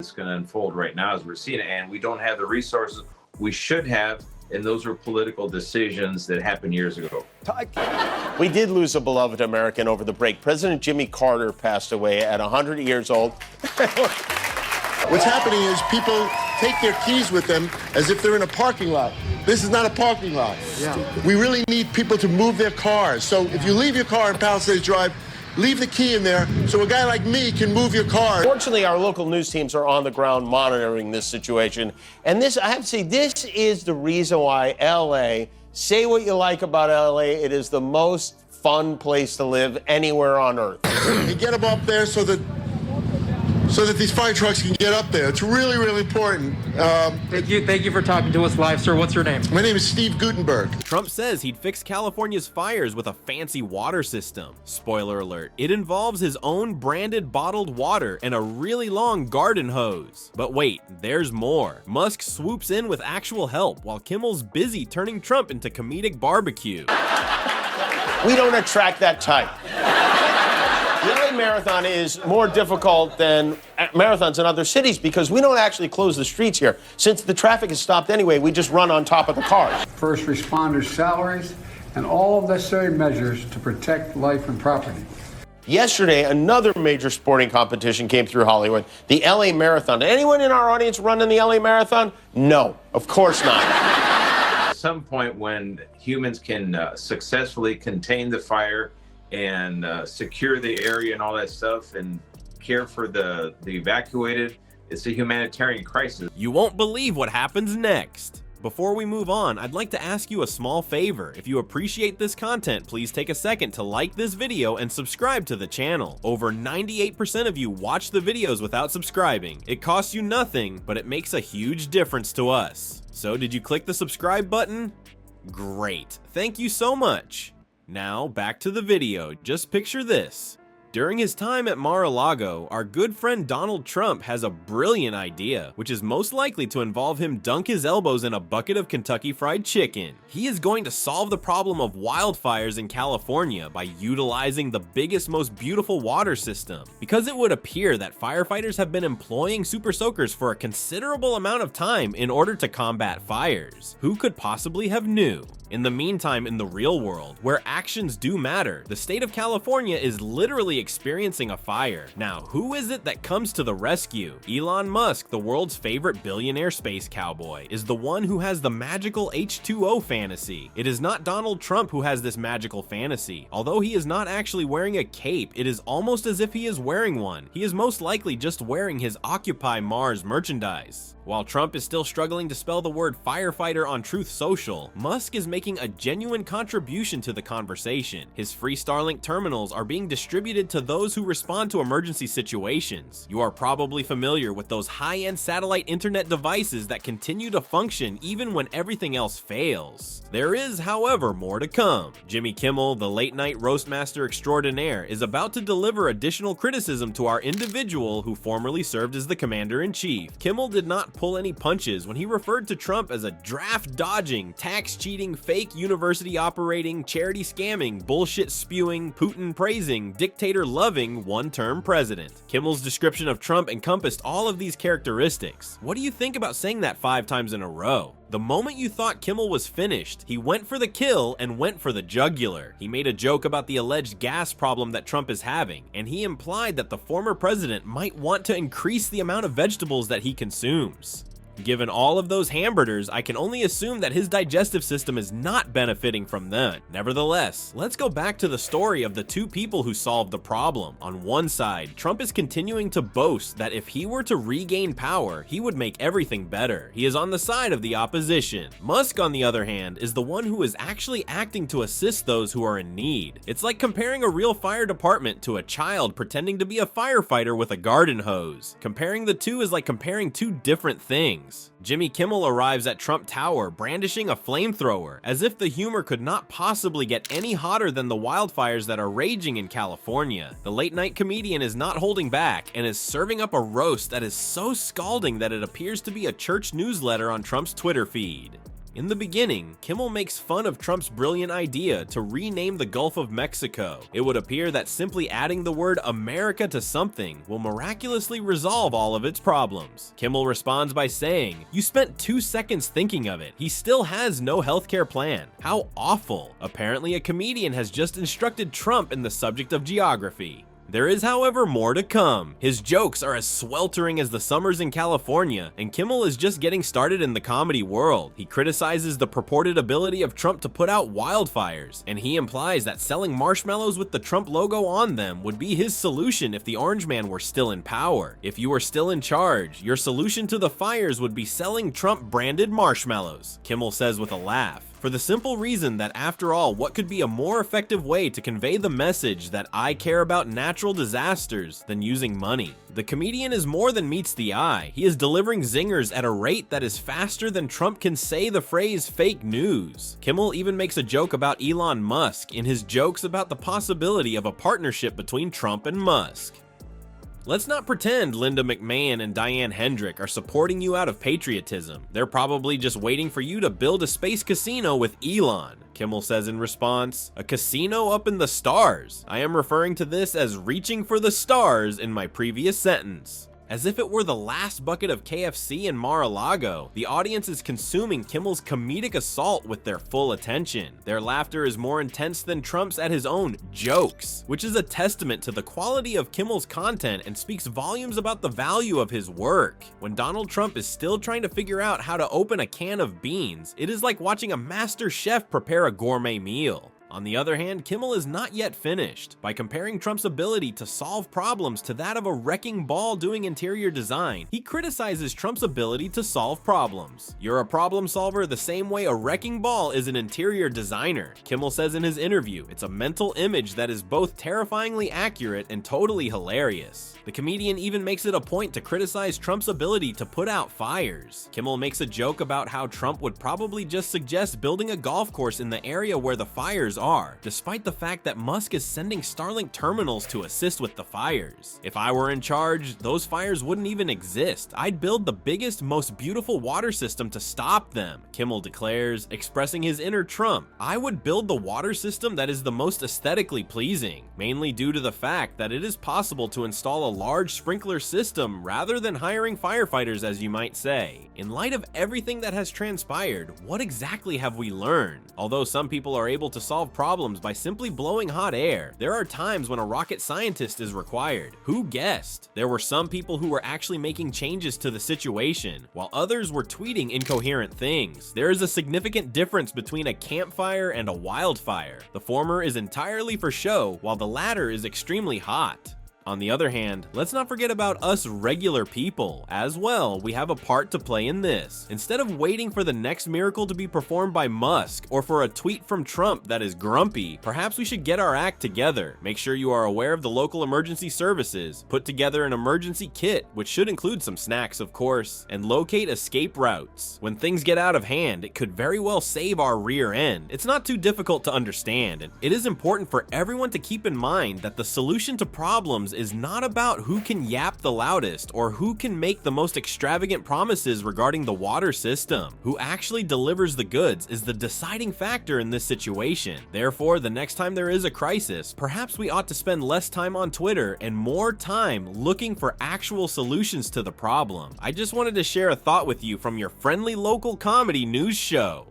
is going to unfold right now as we're seeing it, and we don't have the resources we should have, and those were political decisions that happened years ago. We did lose a beloved American over the break. President Jimmy Carter passed away at 100 years old. What's happening is people take their keys with them as if they're in a parking lot. This is not a parking lot. Yeah. We really need people to move their cars. So if you leave your car in Palisades Drive, leave the key in there so a guy like me can move your car. Fortunately, our local news teams are on the ground monitoring this situation. And this, I have to say, this is the reason why LA, say what you like about LA, it is the most fun place to live anywhere on earth. You get them up there so that these fire trucks can get up there. It's really, really important. Thank you for talking to us live, sir. What's your name? My name is Steve Gutenberg. Trump says he'd fix California's fires with a fancy water system. Spoiler alert, it involves his own branded bottled water and a really long garden hose. But wait, there's more. Musk swoops in with actual help while Kimmel's busy turning Trump into comedic barbecue. We don't attract that type. The LA Marathon is more difficult than marathons in other cities because we don't actually close the streets here. Since the traffic is stopped anyway, we just run on top of the cars. First responders' salaries and all necessary measures to protect life and property. Yesterday, another major sporting competition came through Hollywood, the LA Marathon. Did anyone in our audience run in the LA Marathon? No, of course not. At some point when humans can successfully contain the fire and secure the area and all that stuff and care for the evacuated, it's a humanitarian crisis. You won't believe what happens next. Before we move on, I'd like to ask you a small favor. If you appreciate this content, please take a second to like this video and subscribe to the channel. Over 98% of you watch the videos without subscribing. It costs you nothing, but it makes a huge difference to us. So did you click the subscribe button? Great. Thank you so much. Now, back to the video. Just picture this. During his time at Mar-a-Lago, our good friend Donald Trump has a brilliant idea, which is most likely to involve him dunk his elbows in a bucket of Kentucky Fried Chicken. He is going to solve the problem of wildfires in California by utilizing the biggest, most beautiful water system, because it would appear that firefighters have been employing super soakers for a considerable amount of time in order to combat fires. Who could possibly have knew? In the meantime, in the real world, where actions do matter, the state of California is literally experiencing a fire. Now, who is it that comes to the rescue? Elon Musk, the world's favorite billionaire space cowboy, is the one who has the magical H2O fantasy. It is not Donald Trump who has this magical fantasy. Although he is not actually wearing a cape, it is almost as if he is wearing one. He is most likely just wearing his Occupy Mars merchandise. While Trump is still struggling to spell the word firefighter on Truth Social, Musk is making a genuine contribution to the conversation. His free Starlink terminals are being distributed to those who respond to emergency situations. You are probably familiar with those high-end satellite internet devices that continue to function even when everything else fails. There is, however, more to come. Jimmy Kimmel, the late-night roastmaster extraordinaire, is about to deliver additional criticism to our individual who formerly served as the commander-in-chief. Kimmel did not pull any punches when he referred to Trump as a draft-dodging, tax-cheating, fake university-operating, charity-scamming, bullshit-spewing, Putin-praising, dictator-loving, one-term president. Kimmel's description of Trump encompassed all of these characteristics. What do you think about saying that 5 times in a row? The moment you thought Kimmel was finished, he went for the kill and went for the jugular. He made a joke about the alleged gas problem that Trump is having, and he implied that the former president might want to increase the amount of vegetables that he consumes. Given all of those hamburgers, I can only assume that his digestive system is not benefiting from them. Nevertheless, let's go back to the story of the two people who solved the problem. On one side, Trump is continuing to boast that if he were to regain power, he would make everything better. He is on the side of the opposition. Musk, on the other hand, is the one who is actually acting to assist those who are in need. It's like comparing a real fire department to a child pretending to be a firefighter with a garden hose. Comparing the two is like comparing two different things. Jimmy Kimmel arrives at Trump Tower brandishing a flamethrower, as if the humor could not possibly get any hotter than the wildfires that are raging in California. The late-night comedian is not holding back and is serving up a roast that is so scalding that it appears to be a church newsletter on Trump's Twitter feed. In the beginning, Kimmel makes fun of Trump's brilliant idea to rename the Gulf of Mexico. It would appear that simply adding the word America to something will miraculously resolve all of its problems. Kimmel responds by saying, "You spent 2 seconds thinking of it. He still has no healthcare plan. How awful." Apparently, a comedian has just instructed Trump in the subject of geography. There is, however, more to come. His jokes are as sweltering as the summers in California, and Kimmel is just getting started in the comedy world. He criticizes the purported ability of Trump to put out wildfires, and he implies that selling marshmallows with the Trump logo on them would be his solution if the Orange Man were still in power. If you were still in charge, your solution to the fires would be selling Trump-branded marshmallows, Kimmel says with a laugh. For the simple reason that, after all, what could be a more effective way to convey the message that I care about natural disasters than using money? The comedian is more than meets the eye. He is delivering zingers at a rate that is faster than Trump can say the phrase fake news. Kimmel even makes a joke about Elon Musk in his jokes about the possibility of a partnership between Trump and Musk. Let's not pretend Linda McMahon and Diane Hendrick are supporting you out of patriotism. They're probably just waiting for you to build a space casino with Elon. Kimmel says in response, "A casino up in the stars. I am referring to this as reaching for the stars in my previous sentence." As if it were the last bucket of KFC in Mar-a-Lago, the audience is consuming Kimmel's comedic assault with their full attention. Their laughter is more intense than Trump's at his own jokes, which is a testament to the quality of Kimmel's content and speaks volumes about the value of his work. When Donald Trump is still trying to figure out how to open a can of beans, it is like watching a master chef prepare a gourmet meal. On the other hand, Kimmel is not yet finished. By comparing Trump's ability to solve problems to that of a wrecking ball doing interior design, he criticizes Trump's ability to solve problems. "You're a problem solver the same way a wrecking ball is an interior designer," Kimmel says in his interview. "It's a mental image that is both terrifyingly accurate and totally hilarious." The comedian even makes it a point to criticize Trump's ability to put out fires. Kimmel makes a joke about how Trump would probably just suggest building a golf course in the area where the fires are, despite the fact that Musk is sending Starlink terminals to assist with the fires. "If I were in charge, those fires wouldn't even exist. I'd build the biggest, most beautiful water system to stop them," Kimmel declares, expressing his inner Trump. "I would build the water system that is the most aesthetically pleasing, mainly due to the fact that it is possible to install a large sprinkler system rather than hiring firefighters, as you might say." In light of everything that has transpired, what exactly have we learned? Although some people are able to solve problems by simply blowing hot air, there are times when a rocket scientist is required. Who guessed? There were some people who were actually making changes to the situation, while others were tweeting incoherent things. There is a significant difference between a campfire and a wildfire. The former is entirely for show, while the latter is extremely hot. On the other hand, let's not forget about us regular people. As well, we have a part to play in this. Instead of waiting for the next miracle to be performed by Musk or for a tweet from Trump that is grumpy, perhaps we should get our act together. Make sure you are aware of the local emergency services, put together an emergency kit, which should include some snacks of course, and locate escape routes. When things get out of hand, it could very well save our rear end. It's not too difficult to understand, and it is important for everyone to keep in mind that the solution to problems is not about who can yap the loudest or who can make the most extravagant promises regarding the water system. Who actually delivers the goods is the deciding factor in this situation. Therefore, the next time there is a crisis, perhaps we ought to spend less time on Twitter and more time looking for actual solutions to the problem. I just wanted to share a thought with you from your friendly local comedy news show.